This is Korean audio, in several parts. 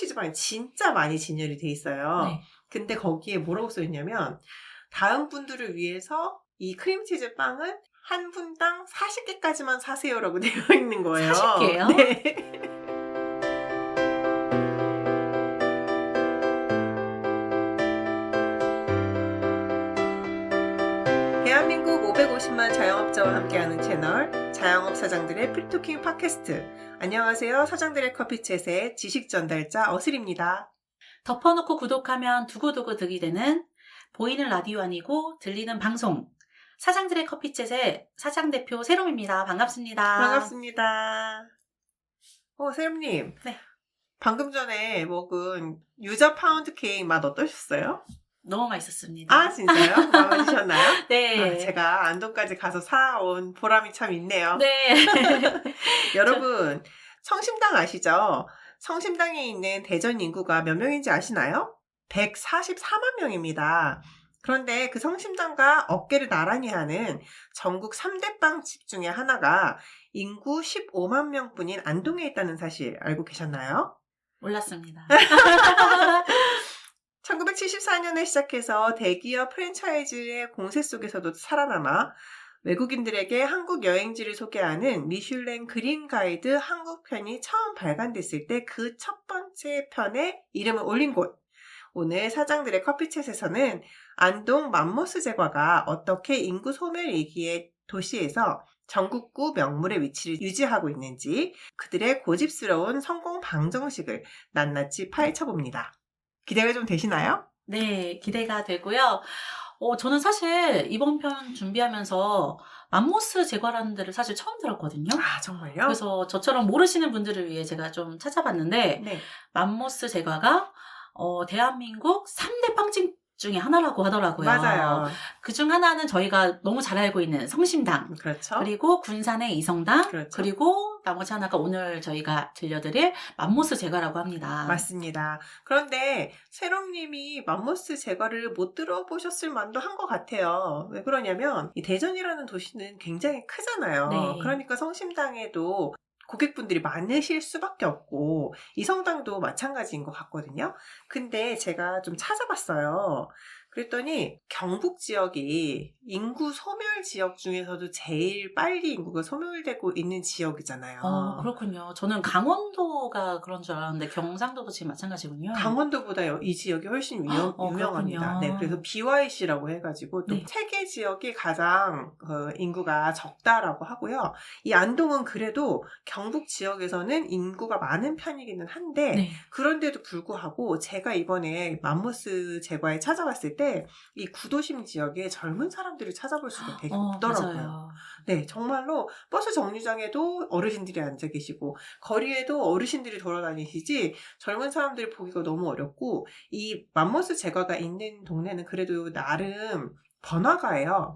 크림치즈빵이 진짜 많이 진열이 돼 있어요. 네. 근데 거기에 뭐라고 써있냐면 다음 분들을 위해서 이 크림치즈빵은 한 분당 40개까지만 사세요라고 되어 있는 거예요. 40개요? 네. 대한민국 550만 자영업자와 함께하는 채널 자영업 사장들의 프리토킹 팟캐스트. 안녕하세요. 사장들의 커피챗의 지식 전달자 어슬입니다. 덮어놓고 구독하면 두고두고 득이 되는 보이는 라디오 아니고 들리는 방송 사장들의 커피챗의 사장대표 세롬입니다. 반갑습니다. 반갑습니다. 세롬님. 네. 방금 전에 먹은 유자 파운드 케이크 맛 어떠셨어요? 너무 맛있었습니다. 아, 진짜요? 마음에 드셨나요? 네. 제가 안동까지 가서 사온 보람이 참 있네요. 네. 여러분, 성심당 아시죠? 성심당에 있는 대전 인구가 몇 명인지 아시나요? 144만 명입니다. 그런데 그 성심당과 어깨를 나란히 하는 전국 3대 빵집 중에 하나가 인구 15만 명뿐인 안동에 있다는 사실 알고 계셨나요? 몰랐습니다. 1974년에 시작해서 대기업 프랜차이즈의 공세 속에서도 살아남아 외국인들에게 한국 여행지를 소개하는 미슐랭 그린 가이드 한국 편이 처음 발간됐을 때 그 첫 번째 편에 이름을 올린 곳. 오늘 사장들의 커피챗에서는 안동 맘모스 제과가 어떻게 인구 소멸 위기의 도시에서 전국구 명물의 위치를 유지하고 있는지 그들의 고집스러운 성공 방정식을 낱낱이 파헤쳐봅니다. 기대가 좀 되시나요? 네, 기대가 되고요. 저는 사실 이번 편 준비하면서 맘모스 제과라는 데를 사실 처음 들었거든요. 아, 정말요? 그래서 저처럼 모르시는 분들을 위해 제가 좀 찾아봤는데 네. 맘모스 제과가 대한민국 3대 빵집 중에 하나라고 하더라고요. 맞아요. 그중 하나는 저희가 너무 잘 알고 있는 성심당. 그렇죠. 그리고 군산의 이성당. 그렇죠. 그리고 나머지 하나가 오늘 저희가 들려드릴 맘모스 제과라고 합니다. 맞습니다. 그런데 세롬님이 맘모스 제과를 못 들어보셨을 만도 한 것 같아요. 왜 그러냐면 이 대전이라는 도시는 굉장히 크잖아요. 네. 그러니까 성심당에도 고객분들이 많으실 수밖에 없고 이성당도 마찬가지인 것 같거든요. 근데 제가 좀 찾아봤어요. 그랬더니 경북 지역이 인구 소멸 지역 중에서도 제일 빨리 인구가 소멸되고 있는 지역이잖아요. 그렇군요. 저는 강원도가 그런 줄 알았는데 경상도도 지금 마찬가지군요. 강원도보다 이 지역이 훨씬 유명합니다. 그렇군요. 네, 그래서 BYC라고 해가지고 또 네. 3개 지역이 가장 인구가 적다라고 하고요. 이 안동은 그래도 경북 지역에서는 인구가 많은 편이기는 한데 네. 그런데도 불구하고 제가 이번에 맘모스 제과에 찾아갔을 때 이 구도심 지역에 젊은 사람들을 찾아볼 수가 되게 없더라고요. 맞아요. 네, 정말로 버스 정류장에도 어르신들이 앉아 계시고 거리에도 어르신들이 돌아다니시지 젊은 사람들을 보기가 너무 어렵고 이 맘모스 제과가 있는 동네는 그래도 나름 번화가예요.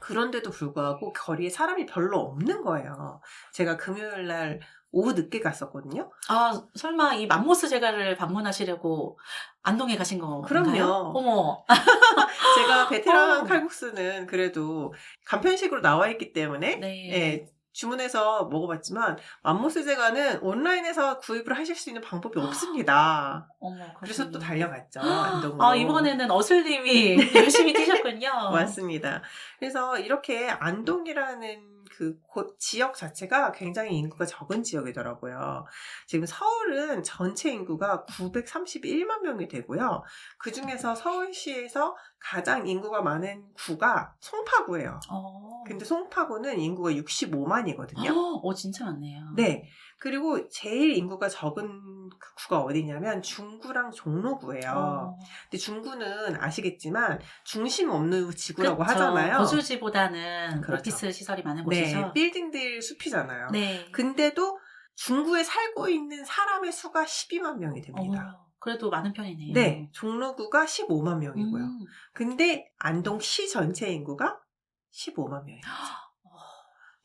그런데도 불구하고 거리에 사람이 별로 없는 거예요. 제가 금요일 날 오후 늦게 갔었거든요. 아, 설마 이 맘모스 제과를 방문하시려고 안동에 가신 건가요? 그럼요. 어머. 제가 베테랑 칼국수는 그래도 간편식으로 나와 있기 때문에 네. 예, 주문해서 먹어봤지만 맘모스 제과는 온라인에서 구입을 하실 수 있는 방법이 없습니다. 어머, 그래서 또 그렇군요. 달려갔죠. 안동으로. 아, 이번에는 어슬님이 열심히 뛰셨군요. 맞습니다. 그래서 이렇게 안동이라는 그 지역 자체가 굉장히 인구가 적은 지역이더라고요. 지금 서울은 전체 인구가 931만 명이 되고요. 그 중에서 서울시에서 가장 인구가 많은 구가 송파구예요. 근데 송파구는 인구가 65만이거든요. 진짜 많네요. 네. 그리고 제일 인구가 적은 그 구가 어디냐면 중구랑 종로구예요. 근데 중구는 아시겠지만 중심 없는 지구라고 그쵸. 하잖아요. 거주지보다는 그렇죠. 오피스 시설이 많은 네, 곳이죠. 빌딩들 숲이잖아요. 네. 근데도 중구에 살고 있는 사람의 수가 12만 명이 됩니다. 그래도 많은 편이네요. 네, 종로구가 15만 명이고요. 음. 근데 안동시 전체 인구가 15만 명이죠.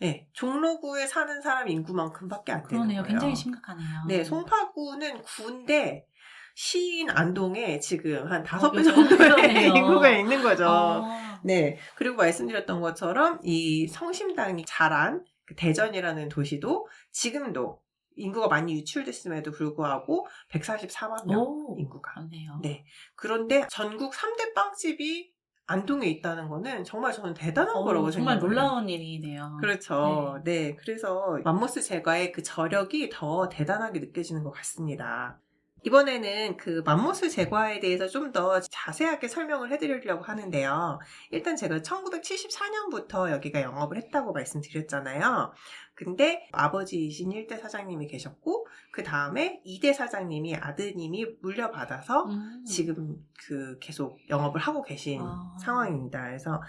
네, 종로구에 사는 사람 인구만큼밖에 안 되는 그러네요. 거예요. 굉장히 심각하네요. 네, 송파구는 구인데 시인 안동에 지금 한 5배 그렇죠. 정도의 그러네요. 인구가 있는 거죠. 어. 네, 그리고 말씀드렸던 것처럼 이 성심당이 자란 그 대전이라는 도시도 지금도 인구가 많이 유출됐음에도 불구하고 144만 명 오, 인구가. 맞네요. 네. 그런데 전국 3대 빵집이 안동에 있다는 거는 정말 저는 대단한 거라고 정말 생각해요. 놀라운 일이네요. 그렇죠. 네. 그래서 맘모스 제과의 그 저력이 더 대단하게 느껴지는 것 같습니다. 이번에는 그 맘모스 제과에 대해서 좀 더 자세하게 설명을 해드리려고 하는데요. 일단 제가 1974년부터 여기가 영업을 했다고 말씀드렸잖아요. 근데 아버지이신 1대 사장님이 계셨고 그 다음에 2대 사장님이 아드님이 물려받아서 지금 계속 영업을 하고 계신 상황입니다. 그래서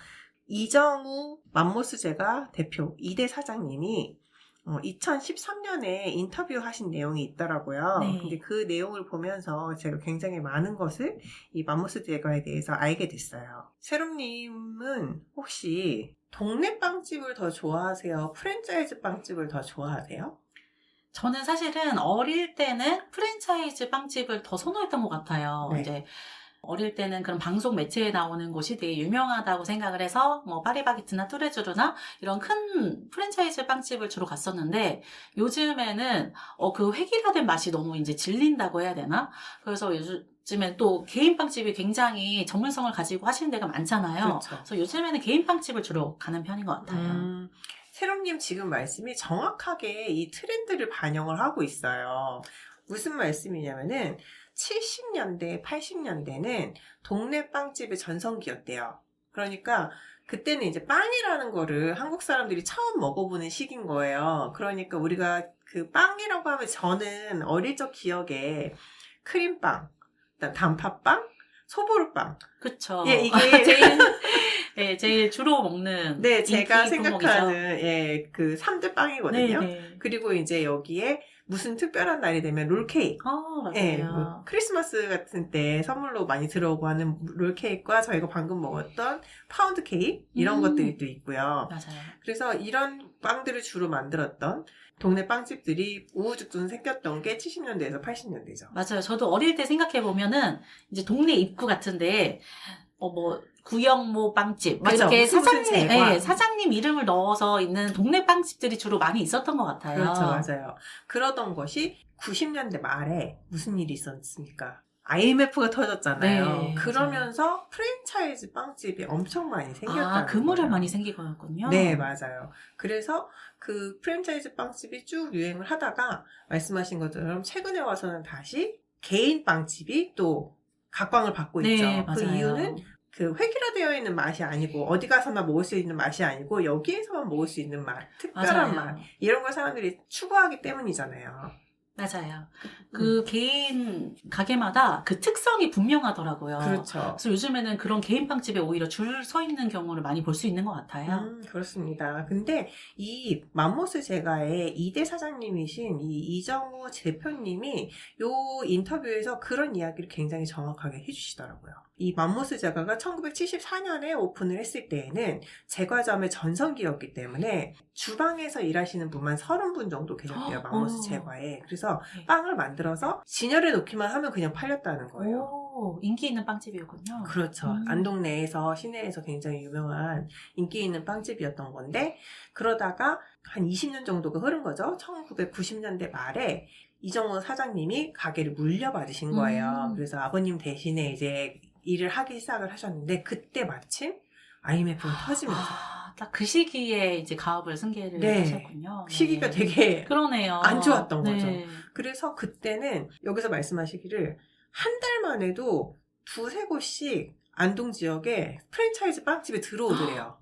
이정우 맘모스 제과 대표 2대 사장님이 2013년에 인터뷰하신 내용이 있더라고요. 네. 근데 그 내용을 보면서 제가 굉장히 많은 것을 이 맘모스 제과에 대해서 알게 됐어요. 세롬님은 혹시 동네 빵집을 더 좋아하세요? 프랜차이즈 빵집을 더 좋아하세요? 저는 사실은 어릴 때는 프랜차이즈 빵집을 더 선호했던 것 같아요. 네. 이제 어릴 때는 그런 방송 매체에 나오는 곳이 되게 유명하다고 생각을 해서 뭐 파리바게트나 뚜레쥬르나 이런 큰 프랜차이즈 빵집을 주로 갔었는데 요즘에는 그 획일화된 맛이 너무 이제 질린다고 해야 되나? 그래서 요즘엔 또 개인 빵집이 굉장히 전문성을 가지고 하시는 데가 많잖아요. 그렇죠. 그래서 요즘에는 개인 빵집을 주로 가는 편인 것 같아요. 세롬님 지금 말씀이 정확하게 이 트렌드를 반영을 하고 있어요. 무슨 말씀이냐면은 70년대, 80년대는 동네 빵집의 전성기였대요. 그러니까 그때는 이제 빵이라는 거를 한국 사람들이 처음 먹어보는 시기인 거예요. 그러니까 우리가 그 빵이라고 하면 저는 어릴 적 기억에 크림빵, 그다음 단팥빵, 소보루빵. 그쵸. 예, 이게 제일 주로 먹는 네, 제가 인기 생각하는 그 3대 빵이거든요. 네네. 그리고 이제 여기에 무슨 특별한 날이 되면 롤케이크. 맞아요. 네, 뭐 크리스마스 같은 때 선물로 많이 들어오고 하는 롤케이크와 저희가 방금 먹었던 파운드 케이크 이런 것들이 또 있고요. 맞아요. 그래서 이런 빵들을 주로 만들었던 동네 빵집들이 우후죽순 생겼던 게 70년대에서 80년대죠. 맞아요. 저도 어릴 때 생각해보면은, 이제 동네 입구 같은데, 구영모 빵집. 맞아. 이렇게 무슨 제과. 사장님 이름을 넣어서 있는 동네 빵집들이 주로 많이 있었던 것 같아요. 그렇죠. 맞아요. 그러던 것이 90년대 말에 무슨 일이 있었습니까? IMF가 터졌잖아요. 네, 그러면서 프랜차이즈 빵집이 엄청 많이 생겼다는 그 무렵 거예요. 많이 생긴 거였군요. 네, 맞아요. 그래서 그 프랜차이즈 빵집이 쭉 유행을 하다가 말씀하신 것처럼 최근에 와서는 다시 개인 빵집이 또 각광을 받고 네, 있죠. 맞아요. 그 이유는 그 획일화되어 있는 맛이 아니고 어디 가서나 먹을 수 있는 맛이 아니고 여기에서만 먹을 수 있는 맛, 특별한 맞아요. 맛 이런 걸 사람들이 추구하기 때문이잖아요. 맞아요. 그 개인 가게마다 그 특성이 분명하더라고요. 그렇죠. 그래서 요즘에는 그런 개인 빵집에 오히려 줄 서 있는 경우를 많이 볼 수 있는 것 같아요. 그렇습니다. 근데 이 맘모스 제과의 2대 사장님이신 이 이정우 대표님이 요 인터뷰에서 그런 이야기를 굉장히 정확하게 해주시더라고요. 이 맘모스 제과가 1974년에 오픈을 했을 때에는 제과점의 전성기였기 때문에 주방에서 일하시는 분만 30분 정도 계셨대요. 맘모스 제과에. 그래서 빵을 만들어서 진열해 놓기만 하면 그냥 팔렸다는 거예요. 인기 있는 빵집이었군요. 그렇죠. 안동 내에서 시내에서 굉장히 유명한 인기 있는 빵집이었던 건데 그러다가 한 20년 정도가 흐른 거죠. 1990년대 말에 이정우 사장님이 가게를 물려받으신 거예요. 그래서 아버님 대신에 이제 일을 하기 시작을 하셨는데 그때 마침 IMF가 터지면서 딱 그 시기에 이제 가업을 승계를 하셨군요. 시기가 되게 그러네요. 안 좋았던 거죠. 네. 그래서 그때는 여기서 말씀하시기를 한 달만 해도 두세 곳씩 안동 지역에 프랜차이즈 빵집에 들어오더래요.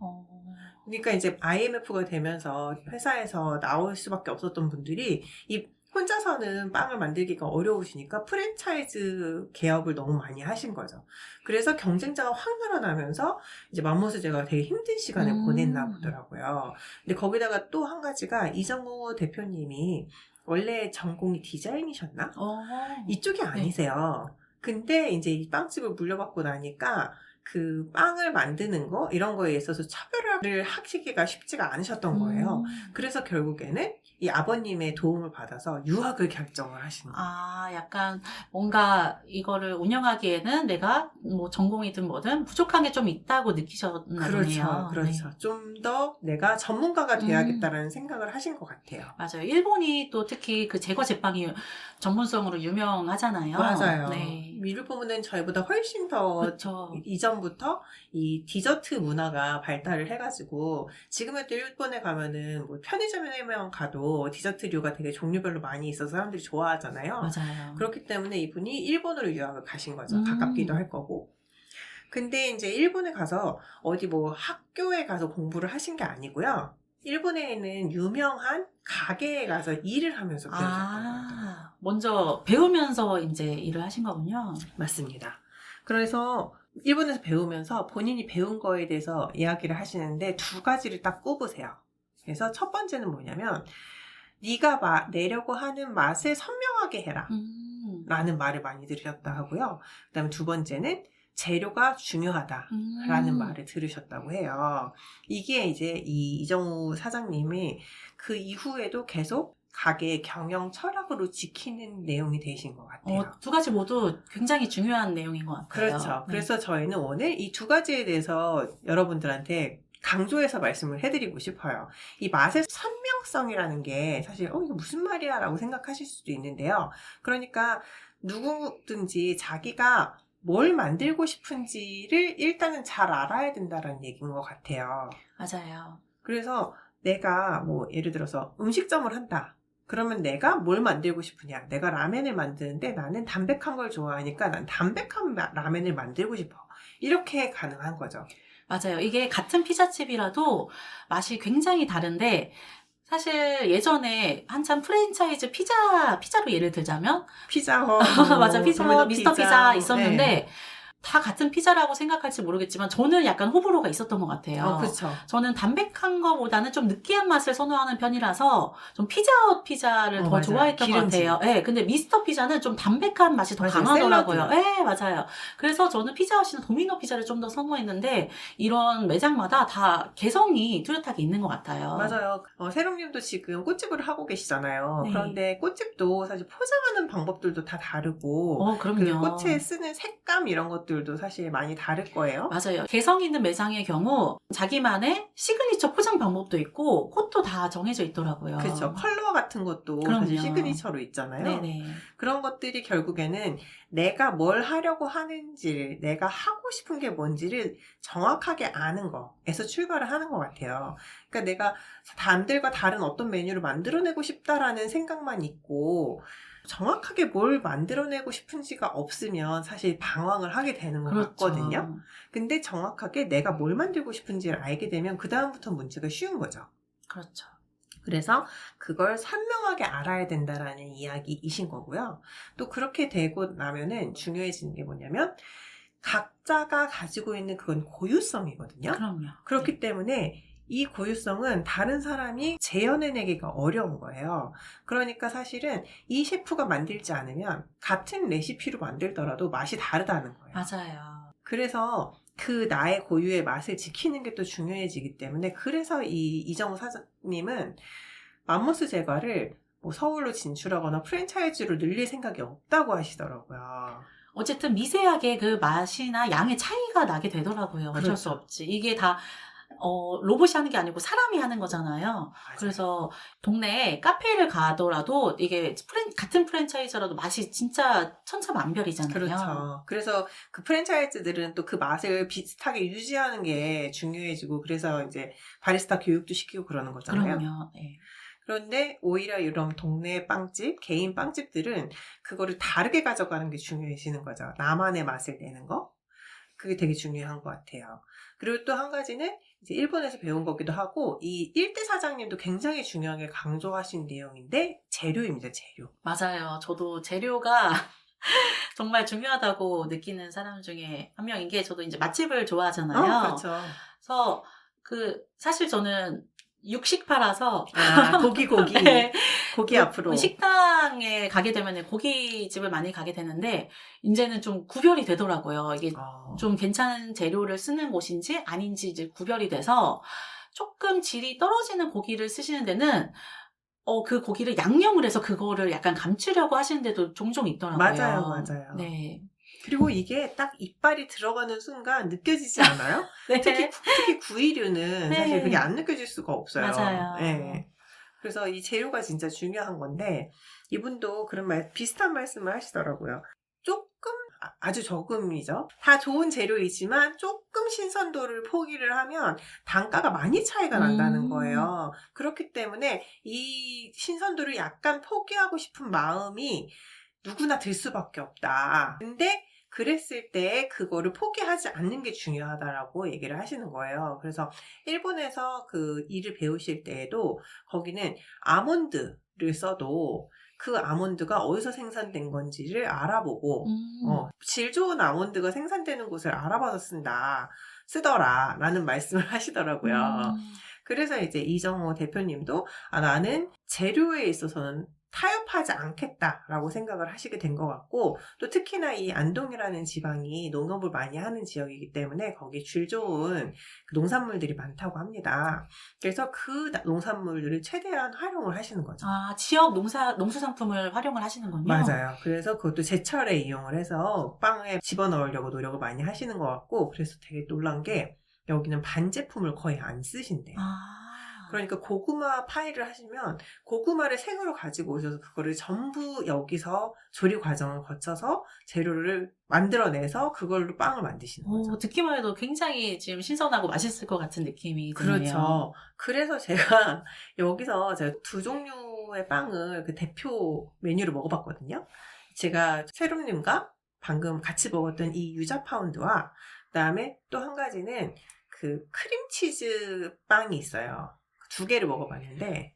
그러니까 이제 IMF가 되면서 회사에서 나올 수밖에 없었던 분들이 이 혼자서는 빵을 만들기가 어려우시니까 프랜차이즈 개업을 너무 많이 하신 거죠. 그래서 경쟁자가 확 늘어나면서 이제 맘모스 제가 되게 힘든 시간을 보냈나 보더라고요. 근데 거기다가 또 한 가지가 이정우 대표님이 원래 전공이 디자인이셨나? 이쪽이 아니세요. 근데 이제 이 빵집을 물려받고 나니까 그 빵을 만드는 거 이런 거에 있어서 차별을 하시기가 쉽지가 않으셨던 거예요. 그래서 결국에는 이 아버님의 도움을 받아서 유학을 결정을 하시는 거예요. 아, 약간 뭔가 이거를 운영하기에는 내가 뭐 전공이든 뭐든 부족한 게 좀 있다고 느끼셨나 보네요. 그렇죠. 좀 더 내가 전문가가 돼야겠다라는 생각을 하신 것 같아요. 맞아요. 일본이 또 특히 그 제과 제빵이 전문성으로 유명하잖아요. 맞아요. 네. 일본은 저희보다 훨씬 더 그렇죠. 이전부터 이 디저트 문화가 발달을 해가지고 지금은 또 일본에 가면은 뭐 편의점에만 가도 디저트류가 되게 종류별로 많이 있어서 사람들이 좋아하잖아요. 맞아요. 그렇기 때문에 이분이 일본으로 유학을 가신 거죠. 가깝기도 할 거고. 근데 이제 일본에 가서 어디 뭐 학교에 가서 공부를 하신 게 아니고요. 일본에 있는 유명한 가게에 가서 일을 하면서 배우셨던 거예요. 먼저 배우면서 이제 일을 하신 거군요. 맞습니다. 그래서 일본에서 배우면서 본인이 배운 거에 대해서 이야기를 하시는데 두 가지를 딱 꼽으세요. 그래서 첫 번째는 뭐냐면 네가 내려고 하는 맛을 선명하게 해라 라는 말을 많이 들으셨다 하고요. 그 다음에 두 번째는 재료가 중요하다라는 말을 들으셨다고 해요. 이게 이제 이정우 사장님이 그 이후에도 계속 가게 경영 철학으로 지키는 내용이 되신 것 같아요. 두 가지 모두 굉장히 중요한 내용인 것 같아요. 그렇죠. 네. 그래서 저희는 오늘 이 두 가지에 대해서 여러분들한테 강조해서 말씀을 해드리고 싶어요. 이 맛의 선명성이라는 게 사실 이게 무슨 말이야 라고 생각하실 수도 있는데요. 그러니까 누구든지 자기가 뭘 만들고 싶은지를 일단은 잘 알아야 된다는 얘기인 것 같아요. 맞아요. 그래서 내가 뭐 예를 들어서 음식점을 한다. 그러면 내가 뭘 만들고 싶으냐? 내가 라멘을 만드는데 나는 담백한 걸 좋아하니까 난 담백한 라멘을 만들고 싶어. 이렇게 가능한 거죠. 맞아요. 이게 같은 피자집이라도 맛이 굉장히 다른데 사실 예전에 한참 프랜차이즈 피자로 예를 들자면 피자헛, 맞아, 피자헛, 미스터 피자 있었는데 네. 다 같은 피자라고 생각할지 모르겠지만 저는 약간 호불호가 있었던 것 같아요. 그렇죠. 저는 담백한 거보다는 좀 느끼한 맛을 선호하는 편이라서 좀 피자헛 피자를 더 맞아요. 좋아했던 기름진. 것 같아요. 네, 근데 미스터 피자는 좀 담백한 맛이 더 맞아요. 강하더라고요. 샐러드. 네, 맞아요. 그래서 저는 피자헛이나 도미노 피자를 좀 더 선호했는데 이런 매장마다 다 개성이 뚜렷하게 있는 것 같아요. 맞아요. 세롱님도 지금 꽃집을 하고 계시잖아요. 네. 그런데 꽃집도 사실 포장하는 방법들도 다 다르고 그럼요. 그 꽃에 쓰는 색감 이런 것들도 사실 많이 다를 거예요. 맞아요. 개성 있는 매장의 경우 자기만의 시그니처 포장 방법도 있고 꽃도 다 정해져 있더라고요. 그렇죠. 컬러 같은 것도 그럼요. 사실 시그니처로 있잖아요. 네네. 그런 것들이 결국에는 내가 뭘 하려고 하는지를, 내가 하고 싶은 게 뭔지를 정확하게 아는 거에서 출발을 하는 것 같아요. 그러니까 내가 남들과 다른 어떤 메뉴를 만들어내고 싶다라는 생각만 있고 정확하게 뭘 만들어내고 싶은지가 없으면 사실 방황을 하게 되는 것 그렇죠. 같거든요. 근데 정확하게 내가 뭘 만들고 싶은지를 알게 되면 그 다음부터 문제가 쉬운 거죠. 그렇죠. 그래서 그걸 선명하게 알아야 된다라는 이야기이신 거고요. 또 그렇게 되고 나면은 중요해지는 게 뭐냐면 각자가 가지고 있는 그건 고유성이거든요. 그럼요. 그렇기 때문에 이 고유성은 다른 사람이 재현해내기가 어려운 거예요. 그러니까 사실은 이 셰프가 만들지 않으면 같은 레시피로 만들더라도 맛이 다르다는 거예요. 맞아요. 그래서 그 나의 고유의 맛을 지키는 게 또 중요해지기 때문에 그래서 이정우 사장님은 맘모스 제과를 뭐 서울로 진출하거나 프랜차이즈로 늘릴 생각이 없다고 하시더라고요. 어쨌든 미세하게 그 맛이나 양의 차이가 나게 되더라고요. 어쩔 그렇죠. 수 없지. 이게 다 로봇이 하는 게 아니고 사람이 하는 거잖아요. 맞아요. 그래서 동네에 카페를 가더라도 이게 같은 프랜차이즈라도 맛이 진짜 천차만별이잖아요. 그렇죠. 그래서 그 프랜차이즈들은 또 그 맛을 비슷하게 유지하는 게 중요해지고 그래서 이제 바리스타 교육도 시키고 그러는 거잖아요. 그럼요. 네. 그런데 오히려 이런 동네 빵집, 개인 빵집들은 그거를 다르게 가져가는 게 중요해지는 거죠. 나만의 맛을 내는 거. 그게 되게 중요한 것 같아요. 그리고 또 한 가지는 이제 일본에서 배운 거기도 하고 이 일대 사장님도 굉장히 중요하게 강조하신 내용인데 재료입니다. 재료. 맞아요. 저도 재료가 정말 중요하다고 느끼는 사람 중에 한 명인 게 저도 이제 맛집을 좋아하잖아요. 그렇죠. 그래서 사실 저는 육식 팔아서 고기. 네. 고기 앞으로. 식당에 가게 되면 고깃집을 많이 가게 되는데 이제는 좀 구별이 되더라고요. 이게 좀 괜찮은 재료를 쓰는 곳인지 아닌지 이제 구별이 돼서 조금 질이 떨어지는 고기를 쓰시는 데는 그 고기를 양념을 해서 그거를 약간 감추려고 하시는 데도 종종 있더라고요. 맞아요. 네. 그리고 이게 딱 이빨이 들어가는 순간 느껴지지 않아요? 네. 특히 구이류는 네. 사실 그게 안 느껴질 수가 없어요. 맞아요. 네. 그래서 이 재료가 진짜 중요한 건데 이분도 그런 비슷한 말씀을 하시더라고요. 조금 아주 조금이죠. 다 좋은 재료이지만 조금 신선도를 포기를 하면 단가가 많이 차이가 난다는 거예요. 그렇기 때문에 이 신선도를 약간 포기하고 싶은 마음이 누구나 들 수밖에 없다. 근데 그랬을 때 그거를 포기하지 않는 게 중요하다라고 얘기를 하시는 거예요. 그래서 일본에서 그 일을 배우실 때에도 거기는 아몬드를 써도 그 아몬드가 어디서 생산된 건지를 알아보고 질 좋은 아몬드가 생산되는 곳을 알아봐서 쓰더라 라는 말씀을 하시더라고요. 그래서 이제 이정호 대표님도 나는 재료에 있어서는 타협하지 않겠다라고 생각을 하시게 된 것 같고 또 특히나 이 안동이라는 지방이 농업을 많이 하는 지역이기 때문에 거기 질 좋은 농산물들이 많다고 합니다. 그래서 그 농산물들을 최대한 활용을 하시는 거죠. 지역 농수산품을 활용을 하시는군요. 맞아요. 그래서 그것도 제철에 이용을 해서 빵에 집어넣으려고 노력을 많이 하시는 것 같고 그래서 되게 놀란 게 여기는 반제품을 거의 안 쓰신대요. 그러니까 고구마 파이를 하시면 고구마를 생으로 가지고 오셔서 그거를 전부 여기서 조리 과정을 거쳐서 재료를 만들어내서 그걸로 빵을 만드시는 거죠. 듣기만 해도 굉장히 지금 신선하고 맛있을 것 같은 느낌이 드네요. 그렇죠. 그래서 제가 여기서 두 종류의 빵을 그 대표 메뉴로 먹어봤거든요. 제가 세롬님과 방금 같이 먹었던 이 유자 파운드와 그다음에 또 한 가지는 그 크림치즈 빵이 있어요. 두 개를 먹어봤는데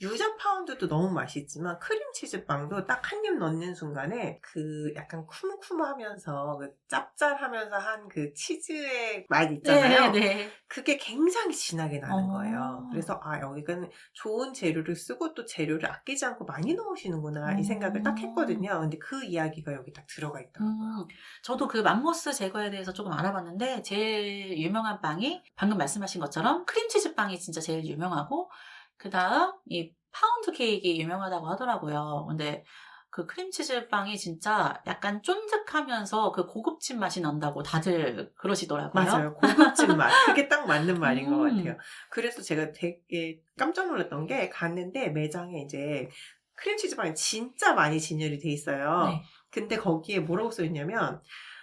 유자 파운드도 너무 맛있지만 크림치즈 빵도 딱 한 입 넣는 순간에 그 약간 쿰쿰하면서 그 짭짤하면서 한 그 치즈의 맛 있잖아요. 네. 그게 굉장히 진하게 나는 거예요. 그래서 여기는 좋은 재료를 쓰고 또 재료를 아끼지 않고 많이 넣으시는구나 이 생각을 딱 했거든요. 근데 그 이야기가 여기 딱 들어가 있더라고요. 저도 그 맘모스 제거에 대해서 조금 알아봤는데 제일 유명한 빵이 방금 말씀하신 것처럼 크림치즈 빵이 진짜 제일 유명하고 그 다음 이 파운드 케이크 유명하다고 하더라고요. 근데 그 크림치즈 빵이 진짜 약간 쫀득하면서 그 고급진 맛이 난다고 다들 그러시더라고요. 맞아요. 고급진 맛. 그게 딱 맞는 말인 것 같아요. 그래서 제가 되게 깜짝 놀랐던 게 갔는데 매장에 이제 크림치즈 빵이 진짜 많이 진열이 돼 있어요. 네. 근데 거기에 뭐라고 써있냐면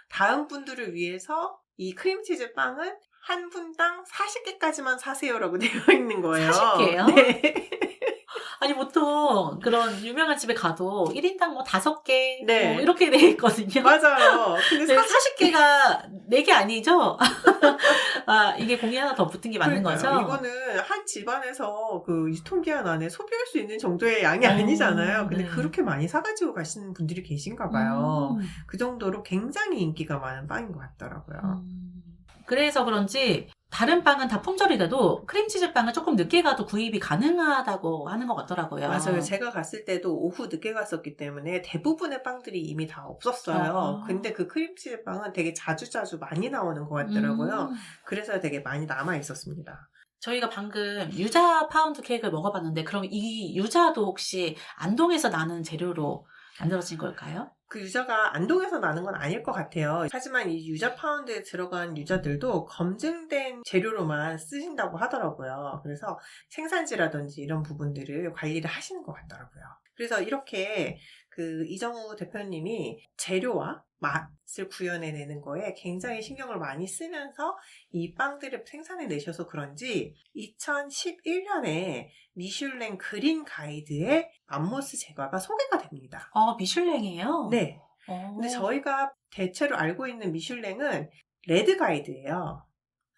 다음 분들을 위해서 이 크림치즈 빵은 한 분당 40개까지만 사세요라고 되어 있는 거예요. 40개요? 네. 아니 보통 그런 유명한 집에 가도 1인당 뭐 5개 네. 뭐 이렇게 돼 있거든요. 맞아요. 근데 40개가 4개 아니죠? 이게 공이 하나 더 붙은 게 맞는 거죠? 이거는 한 집안에서 그 유통기한 안에 소비할 수 있는 정도의 양이 아니잖아요. 근데 네. 그렇게 많이 사가지고 가시는 분들이 계신가 봐요. 그 정도로 굉장히 인기가 많은 빵인 것 같더라고요. 그래서 그런지 다른 빵은 다 품절이 돼도 크림치즈 빵은 조금 늦게 가도 구입이 가능하다고 하는 것 같더라고요. 맞아요. 제가 갔을 때도 오후 늦게 갔었기 때문에 대부분의 빵들이 이미 다 없었어요. 근데 그 크림치즈 빵은 되게 자주 많이 나오는 것 같더라고요. 그래서 되게 많이 남아 있었습니다. 저희가 방금 유자 파운드 케이크를 먹어봤는데 그럼 이 유자도 혹시 안동에서 나는 재료로 만들어진 걸까요? 그 유자가 안동에서 나는 건 아닐 것 같아요. 하지만 이 유자 파운드에 들어간 유자들도 검증된 재료로만 쓰신다고 하더라고요. 그래서 생산지라든지 이런 부분들을 관리를 하시는 것 같더라고요. 그래서 이렇게 그 이정우 대표님이 재료와 맛을 구현해내는 거에 굉장히 신경을 많이 쓰면서 이 빵들을 생산해내셔서 그런지 2011년에 미슐랭 그린 가이드에 맘모스 제과가 소개가 됩니다. 미슐랭이에요? 네. 근데 저희가 대체로 알고 있는 미슐랭은 레드 가이드예요.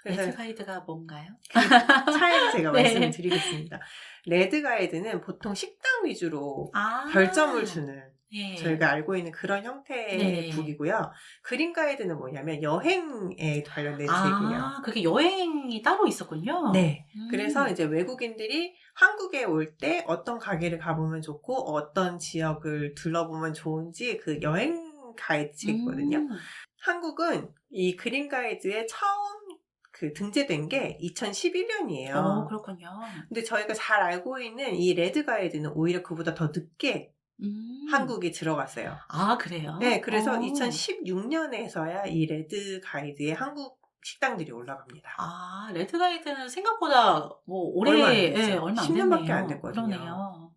레드 가이드가 뭔가요? 차이를 제가 네. 말씀을 드리겠습니다. 레드 가이드는 보통 식당 위주로 별점을 주는 네. 저희가 알고 있는 그런 형태의 네. 북이고요. 그린 가이드는 뭐냐면 여행에 관련된 책이에요. 아, 그게 여행이 따로 있었군요. 네. 그래서 이제 외국인들이 한국에 올 때 어떤 가게를 가보면 좋고 어떤 지역을 둘러보면 좋은지 그 여행 가이드 책이거든요. 한국은 이 그린 가이드에 처음 그 등재된 게 2011년이에요. 그렇군요. 근데 저희가 잘 알고 있는 이 레드 가이드는 오히려 그보다 더 늦게 한국이 들어갔어요. 아, 그래요? 네, 그래서 2016년에서야 이 레드 가이드에 한국 식당들이 올라갑니다. 아, 레드 가이드는 생각보다 뭐 얼마 안 올해 됐죠. 얼마 안 10년밖에 됐네요. 안 됐거든요. 그러네요.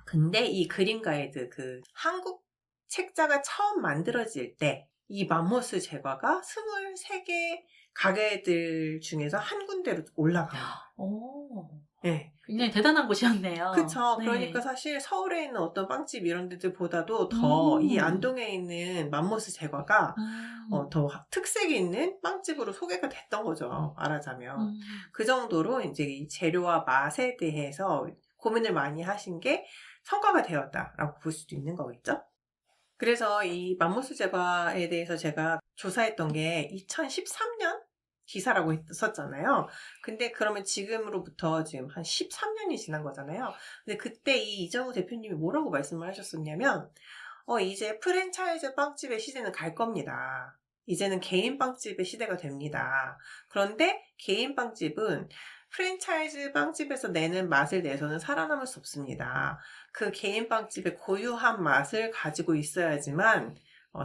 근데 이 그린 가이드 그 한국 책자가 처음 만들어질 때 이 맘모스 제과가 23개 가게들 중에서 한 군데로 올라가요. 오, 네. 굉장히 대단한 곳이었네요. 그쵸. 네. 그러니까 사실 서울에 있는 어떤 빵집 이런 데들보다도 더 이 음. 안동에 있는 맘모스 제과가 더 특색이 있는 빵집으로 소개가 됐던 거죠. 말하자면. 그 정도로 이제 이 재료와 맛에 대해서 고민을 많이 하신 게 성과가 되었다라고 볼 수도 있는 거겠죠. 그래서 이 맘모스 제과에 대해서 제가 조사했던 게 2013년 기사라고 썼잖아요. 근데 그러면 지금으로부터 지금 한 13년이 지난 거잖아요. 근데 그때 이 이정우 대표님이 뭐라고 말씀을 하셨었냐면 이제 프랜차이즈 빵집의 시대는 갈 겁니다. 이제는 개인 빵집의 시대가 됩니다. 그런데 개인 빵집은 프랜차이즈 빵집에서 내는 맛을 내서는 살아남을 수 없습니다. 그 개인 빵집의 고유한 맛을 가지고 있어야지만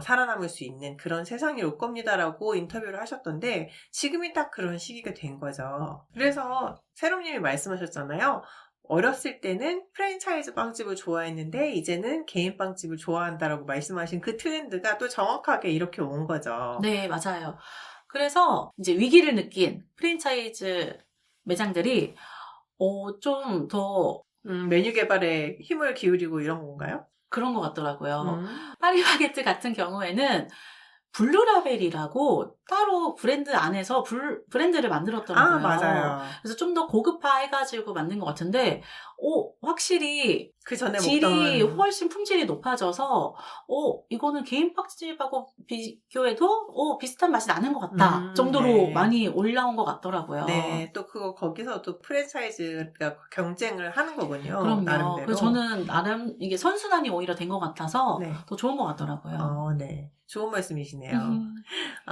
살아남을 수 있는 그런 세상이 올 겁니다라고 인터뷰를 하셨던데 지금이 딱 그런 시기가 된 거죠. 그래서 새롬님이 말씀하셨잖아요. 어렸을 때는 프랜차이즈 빵집을 좋아했는데 이제는 개인 빵집을 좋아한다라고 말씀하신 그 트렌드가 또 정확하게 이렇게 온 거죠. 네, 맞아요. 그래서 이제 위기를 느낀 프랜차이즈 매장들이 좀 더 메뉴 개발에 힘을 기울이고 이런 건가요? 그런 것 같더라고요. 파리바게뜨 같은 경우에는 블루라벨이라고 따로 브랜드 안에서 브랜드를 만들었더라고요. 아, 맞아요. 그래서 좀 더 고급화해가지고 만든 것 같은데, 확실히 그 전에 질이 먹던 훨씬 품질이 높아져서, 이거는 개인 빵집하고 비교해도 비슷한 맛이 나는 것 같다 정도로 네. 많이 올라온 것 같더라고요. 네, 또 거기서 또 프랜차이즈가 경쟁을 하는 거군요. 그럼요. 나름대로. 그래서 저는 나름 이게 선순환이 오히려 된 것 같아서 네. 더 좋은 것 같더라고요. 네. 좋은 말씀이시네요.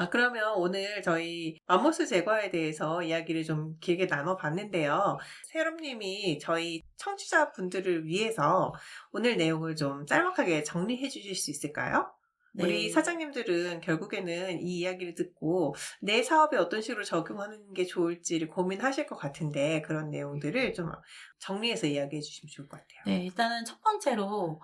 그러면 오늘 저희 맘모스 제과에 대해서 이야기를 좀 길게 나눠봤는데요. 새롬님이 저희 청취자분들을 위해서 오늘 내용을 좀 짤막하게 정리해 주실 수 있을까요? 네. 우리 사장님들은 결국에는 이 이야기를 듣고 내 사업에 어떤 식으로 적용하는 게 좋을지를 고민하실 것 같은데 그런 내용들을 좀 정리해서 이야기해 주시면 좋을 것 같아요. 네, 일단은 첫 번째로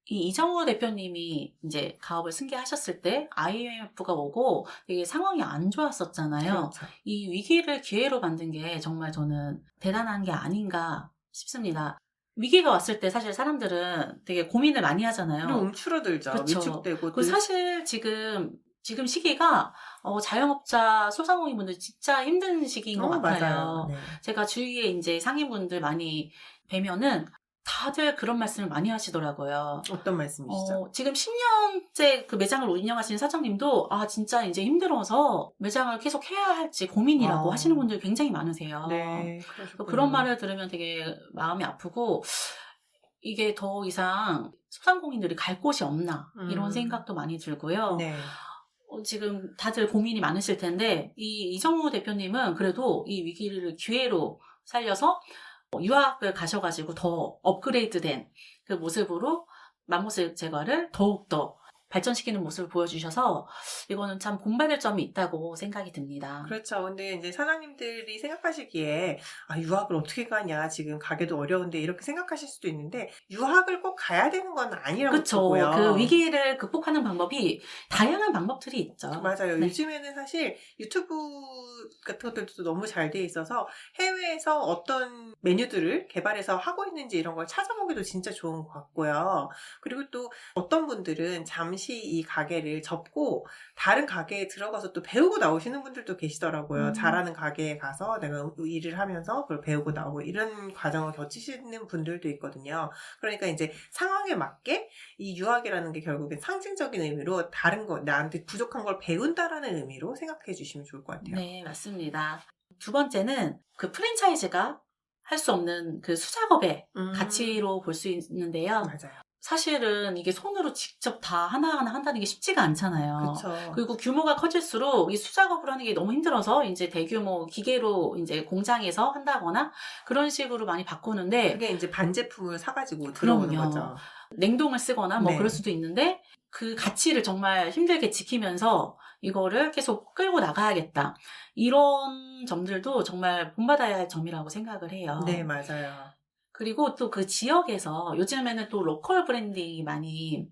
이 이정우 대표님이 이제 가업을 승계하셨을 때 IMF가 오고 되게 상황이 안 좋았었잖아요. 그렇죠. 이 위기를 기회로 만든 게 정말 저는 대단한 게 아닌가 싶습니다. 위기가 왔을 때 사실 사람들은 되게 고민을 많이 하잖아요. 움츠러들죠. 그쵸. 위축되고. 그 사실 지금 시기가 자영업자 소상공인분들 진짜 힘든 시기인 것 같아요. 맞아요. 네. 제가 주위에 이제 상인분들 많이 뵈면은 다들 그런 말씀을 많이 하시더라고요. 어떤 말씀이시죠? 지금 10년째 그 매장을 운영하시는 사장님도 진짜 이제 힘들어서 매장을 계속 해야 할지 고민이라고 하시는 분들이 굉장히 많으세요. 네, 그러셨군요. 그런 말을 들으면 되게 마음이 아프고 이게 더 이상 소상공인들이 갈 곳이 없나 이런 생각도 많이 들고요. 네. 지금 다들 고민이 많으실 텐데 이정우 대표님은 그래도 이 위기를 기회로 살려서 유학을 가셔가지고 더 업그레이드된 그 모습으로 맘모스 제과를 더욱더 발전시키는 모습을 보여주셔서 이거는 참 본받을 점이 있다고 생각이 듭니다. 그렇죠. 근데 이제 사장님들이 생각하시기에 유학을 어떻게 가냐 지금 가게도 어려운데 이렇게 생각하실 수도 있는데 유학을 꼭 가야 되는 건 아니라고 그렇죠. 보고요. 그 위기를 극복하는 방법이 다양한 방법들이 있죠. 맞아요. 네. 요즘에는 사실 유튜브 같은 것들도 너무 잘 돼 있어서 해외에서 어떤 메뉴들을 개발해서 하고 있는지 이런 걸 찾아보기도 진짜 좋은 것 같고요. 그리고 또 어떤 분들은 잠시 잠시 이 가게를 접고 다른 가게에 들어가서 또 배우고 나오시는 분들도 계시더라고요. 잘하는 가게에 가서 내가 일을 하면서 그걸 배우고 나오고 이런 과정을 거치시는 분들도 있거든요. 그러니까 이제 상황에 맞게 이 유학이라는 게 결국엔 상징적인 의미로 다른 거, 나한테 부족한 걸 배운다라는 의미로 생각해 주시면 좋을 것 같아요. 네, 맞습니다. 두 번째는 그 프랜차이즈가 할 수 없는 그 수작업의 가치로 볼 수 있는데요. 맞아요. 사실은 이게 손으로 직접 다 하나하나 한다는 게 쉽지가 않잖아요. 그렇죠. 그리고 규모가 커질수록 이 수작업을 하는 게 너무 힘들어서 이제 대규모 기계로 이제 공장에서 한다거나 그런 식으로 많이 바꾸는데 그게 이제 반제품을 사가지고 들어오는 그럼요. 거죠. 냉동을 쓰거나 뭐 네. 그럴 수도 있는데 그 가치를 정말 힘들게 지키면서 이거를 계속 끌고 나가야겠다. 이런 점들도 정말 본받아야 할 점이라고 생각을 해요. 네, 맞아요. 그리고 또 그 지역에서 요즘에는 또 로컬 브랜딩이 많이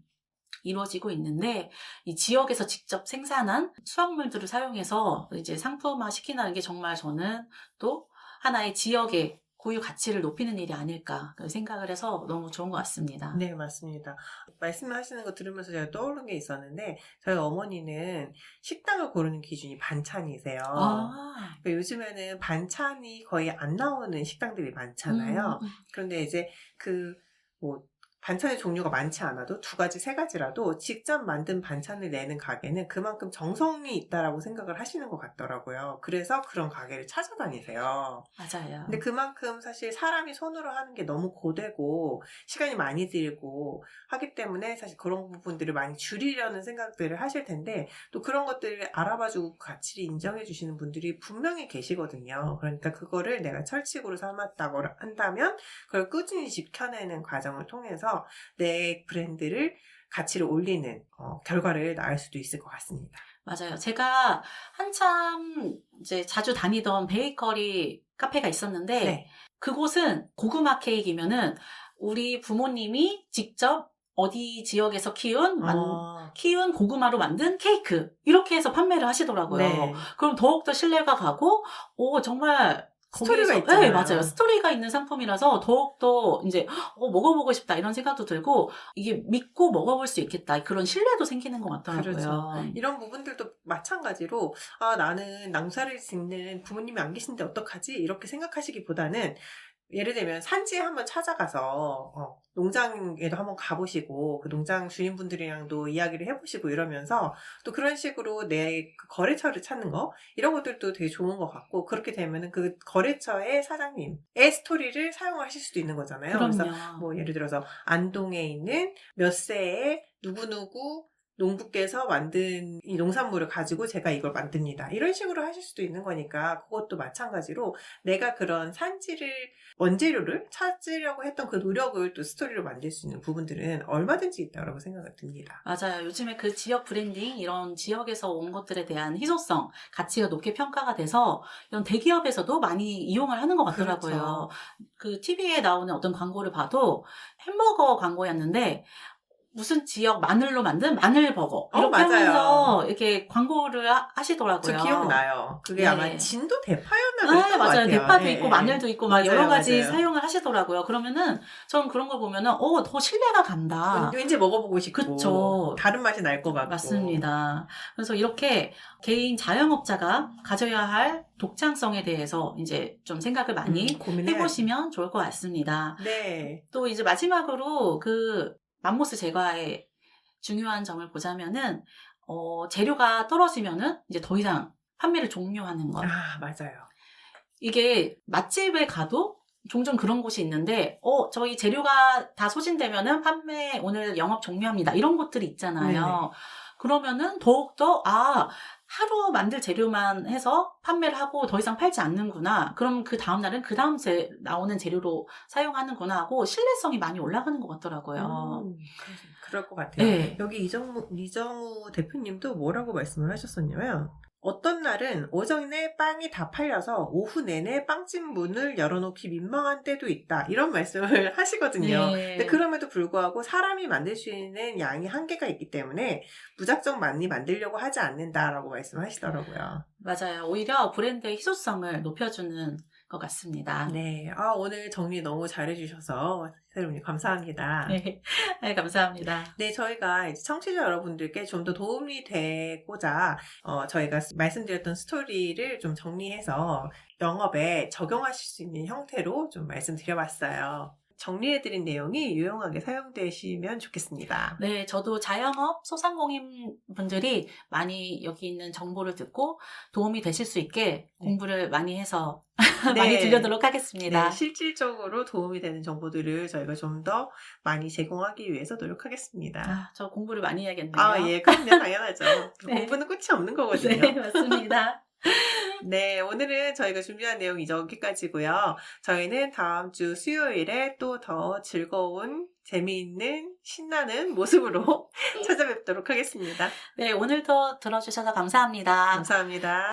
이루어지고 있는데 이 지역에서 직접 생산한 수확물들을 사용해서 이제 상품화 시킨다는 게 정말 저는 또 하나의 지역의 고유 가치를 높이는 일이 아닐까 생각을 해서 너무 좋은 것 같습니다. 네, 맞습니다. 말씀하시는 거 들으면서 제가 떠오른 게 있었는데 저희 어머니는 식당을 고르는 기준이 반찬이세요. 아, 그러니까 요즘에는 반찬이 거의 안 나오는 식당들이 많잖아요. 그런데 이제 뭐 반찬의 종류가 많지 않아도 2가지, 3가지라도 직접 만든 반찬을 내는 가게는 그만큼 정성이 있다라고 생각을 하시는 것 같더라고요. 그래서 그런 가게를 찾아다니세요. 맞아요. 근데 그만큼 사실 사람이 손으로 하는 게 너무 고되고 시간이 많이 들고 하기 때문에 사실 그런 부분들을 많이 줄이려는 생각들을 하실 텐데 또 그런 것들을 알아봐주고 가치를 인정해 주시는 분들이 분명히 계시거든요. 그러니까 그거를 내가 철칙으로 삼았다고 한다면 그걸 꾸준히 지켜내는 과정을 통해서 내 브랜드를 가치를 올리는 결과를 낳을 수도 있을 것 같습니다. 맞아요. 제가 한참 이제 자주 다니던 베이커리 카페가 있었는데 네. 그곳은 고구마 케이크이면은 우리 부모님이 직접 어디 지역에서 키운 고구마로 만든 케이크 이렇게 해서 판매를 하시더라고요. 네. 그럼 더욱더 신뢰가 가고 정말 스토리가 거기에서- 있잖아요. 네, 맞아요. 스토리가 있는 상품이라서 더욱더 이제 먹어보고 싶다 이런 생각도 들고 이게 믿고 먹어볼 수 있겠다 그런 신뢰도 생기는 것 같더라고요. 그렇죠. 이런 부분들도 마찬가지로 나는 농사를 짓는 부모님이 안 계신데 어떡하지? 이렇게 생각하시기보다는 예를 들면 산지에 한번 찾아가서 농장에도 한번 가보시고 그 농장 주인분들이랑도 이야기를 해보시고 이러면서 또 그런 식으로 내 그 거래처를 찾는 거 이런 것들도 되게 좋은 것 같고 그렇게 되면은 그 거래처의 사장님의 스토리를 사용하실 수도 있는 거잖아요. 그래서 그럼요. 뭐 예를 들어서 안동에 있는 몇 세의 누구누구 농부께서 만든 이 농산물을 가지고 제가 이걸 만듭니다. 이런 식으로 하실 수도 있는 거니까 그것도 마찬가지로 내가 그런 산지를 원재료를 찾으려고 했던 그 노력을 또 스토리로 만들 수 있는 부분들은 얼마든지 있다고 생각이 듭니다. 맞아요. 요즘에 그 지역 브랜딩, 이런 지역에서 온 것들에 대한 희소성, 가치가 높게 평가가 돼서 이런 대기업에서도 많이 이용을 하는 것 같더라고요. 그렇죠. 그 TV에 나오는 어떤 광고를 봐도 햄버거 광고였는데 무슨 지역 마늘로 만든 마늘버거 이렇게 맞아요. 하면서 이렇게 광고를 하시더라고요. 저 기억나요. 그게 네. 아마 진도 대파였나 그랬던 것 맞아요. 같아요. 대파도 예, 있고 예. 마늘도 있고 막 여러 맞아요, 가지 맞아요. 사용을 하시더라고요. 그러면은 전 그런 걸 보면은 더 신뢰가 간다. 왠지 먹어보고 싶고 그쵸. 다른 맛이 날 것 같고. 맞습니다. 그래서 이렇게 개인 자영업자가 가져야 할 독창성에 대해서 이제 좀 생각을 많이 고민해야지. 해보시면 좋을 것 같습니다. 네. 또 이제 마지막으로 그 맘모스 제과의 중요한 점을 보자면은 재료가 떨어지면은 이제 더 이상 판매를 종료하는 것. 맞아요. 이게 맛집에 가도 종종 그런 곳이 있는데 저희 재료가 다 소진되면은 판매 오늘 영업 종료합니다. 이런 곳들이 있잖아요. 네네. 그러면은 더욱더 하루 만들 재료만 해서 판매를 하고 더 이상 팔지 않는구나. 그럼 그 다음날은 그 다음 나오는 재료로 사용하는구나 하고 신뢰성이 많이 올라가는 것 같더라고요. 그럴 것 같아요. 네. 여기 이정우 대표님도 뭐라고 말씀을 하셨었냐면 어떤 날은 오전에 빵이 다 팔려서 오후 내내 빵집 문을 열어놓기 민망한 때도 있다. 이런 말씀을 하시거든요. 네. 근데 그럼에도 불구하고 사람이 만들 수 있는 양이 한계가 있기 때문에 무작정 많이 만들려고 하지 않는다라고 말씀하시더라고요. 맞아요. 오히려 브랜드의 희소성을 높여주는 것 같습니다. 네. 오늘 정리 너무 잘해주셔서 세롬님 감사합니다. 네. 네, 감사합니다. 네, 저희가 이제 청취자 여러분들께 좀 더 도움이 되고자 저희가 말씀드렸던 스토리를 좀 정리해서 영업에 적용하실 수 있는 형태로 좀 말씀드려봤어요. 정리해드린 내용이 유용하게 사용되시면 좋겠습니다. 네, 저도 자영업 소상공인 분들이 많이 여기 있는 정보를 듣고 도움이 되실 수 있게 공부를 많이 해서 많이 들려도록 하겠습니다. 네, 실질적으로 도움이 되는 정보들을 저희가 좀 더 많이 제공하기 위해서 노력하겠습니다. 저 공부를 많이 해야겠네요. 예, 그럼요. 당연하죠. 네. 공부는 끝이 없는 거거든요. 네, 맞습니다. 네, 오늘은 저희가 준비한 내용이 여기까지고요. 저희는 다음 주 수요일에 또 더 즐거운, 재미있는, 신나는 모습으로 찾아뵙도록 하겠습니다. 네, 오늘도 들어주셔서 감사합니다. 감사합니다.